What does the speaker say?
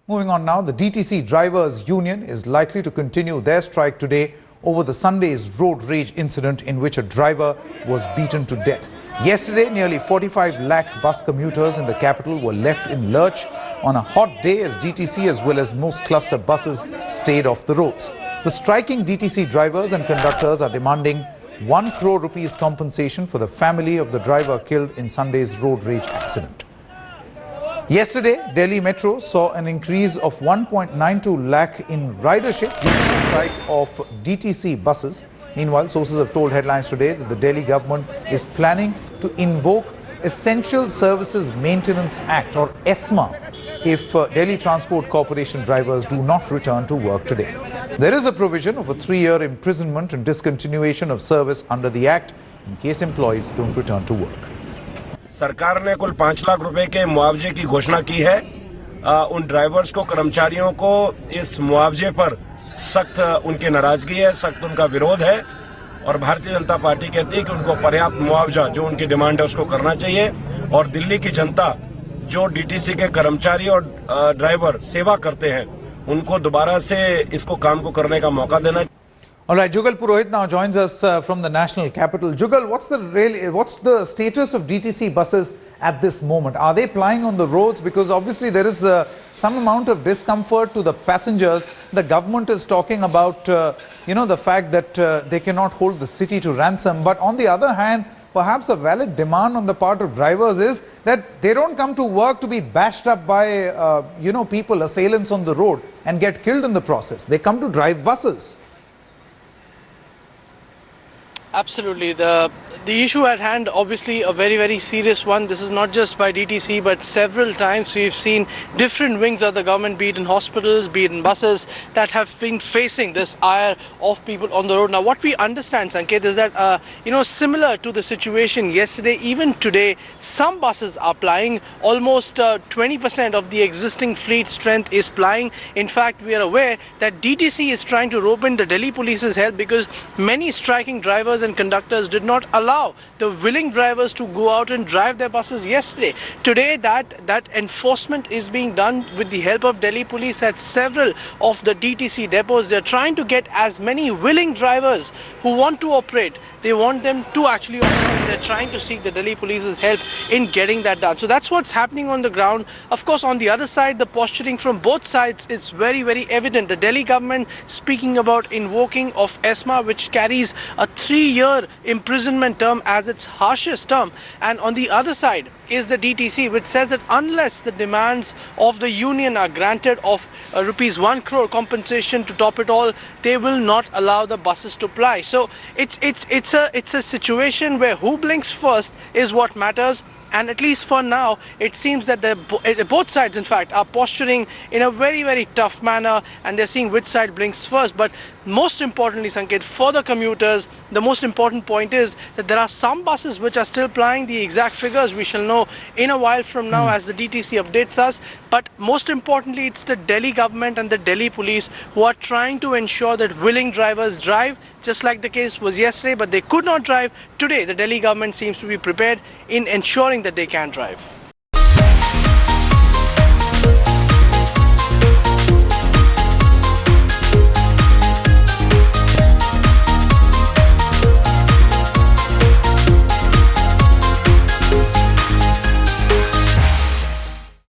Moving on now, the DTC Drivers Union is likely to continue their strike today over the Sunday's road rage incident in which a driver was beaten to death. Yesterday, nearly 45 lakh bus commuters in the capital were left in lurch on a hot day as DTC as well as most cluster buses stayed off the roads. The striking DTC drivers and conductors are demanding 1 crore rupees compensation for the family of the driver killed in Sunday's road rage accident. Yesterday, Delhi Metro saw an increase of 1.92 lakh in ridership due to the strike of DTC buses. Meanwhile, sources have told Headlines today that the Delhi government is planning to invoke Essential Services Maintenance Act or ESMA if Delhi Transport Corporation drivers do not return to work today. There is a provision of a 3-year imprisonment and discontinuation of service under the act in case employees don't return to work. सरकार ने कुल 5 लाख रुपए के मुआवजे की घोषणा की है। उन ड्राइवर्स को, कर्मचारियों को इस मुआवजे पर सख्त उनकी नाराजगी है, सख्त उनका विरोध है और भारतीय जनता पार्टी कहती है कि उनको पर्याप्त मुआवजा जो उनकी डिमांड है उसको करना चाहिए और दिल्ली की जनता जो डीटीसी के कर्मचारी और ड्राइवर सेवा करते हैं उनको दोबारा से इसको काम को करने का मौका देना। All right, Jugal Purohit now joins us from the national capital. Jugal, what's the status of DTC buses at this moment? Are they plying on the roads? Because obviously there is some amount of discomfort to the passengers. The government is talking about, the fact that they cannot hold the city to ransom. But on the other hand, perhaps a valid demand on the part of drivers is that they don't come to work to be bashed up by, people, assailants on the road and get killed in the process. They come to drive buses. Absolutely. The issue at hand, obviously a very, very serious one. This is not just by DTC, but several times we've seen different wings of the government, be it in hospitals, be it in buses, that have been facing this ire of people on the road. Now, what we understand, Sanket, is that, similar to the situation yesterday, even today, some buses are plying. Almost 20% of the existing fleet strength is plying. In fact, we are aware that DTC is trying to rope in the Delhi police's help because many striking drivers and conductors did not allow the willing drivers to go out and drive their buses yesterday. Today, that enforcement is being done with the help of Delhi police at several of the DTC depots. They're trying to get as many willing drivers who want to operate. They want them to actually operate. They're trying to seek the Delhi police's help in getting that done. So that's what's happening on the ground. Of course, on the other side, the posturing from both sides is very, very evident. The Delhi government speaking about invoking of ESMA, which carries a 3-year imprisonment term as its harshest term. And on the other side is the DTC, which says that unless the demands of the union are granted of rupees 1 crore compensation to top it all, they will not allow the buses to ply. So it's a situation where who blinks first is what matters. And at least for now, it seems that both sides, in fact, are posturing in a very, very tough manner, and they're seeing which side blinks first. But most importantly, Sanket, for the commuters, the most important point is that there are some buses which are still plying. The exact figures we shall know in a while from now as the DTC updates us. But most importantly, it's the Delhi government and the Delhi police who are trying to ensure that willing drivers drive, just like the case was yesterday, but they could not drive. Today, the Delhi government seems to be prepared in ensuring that they can drive.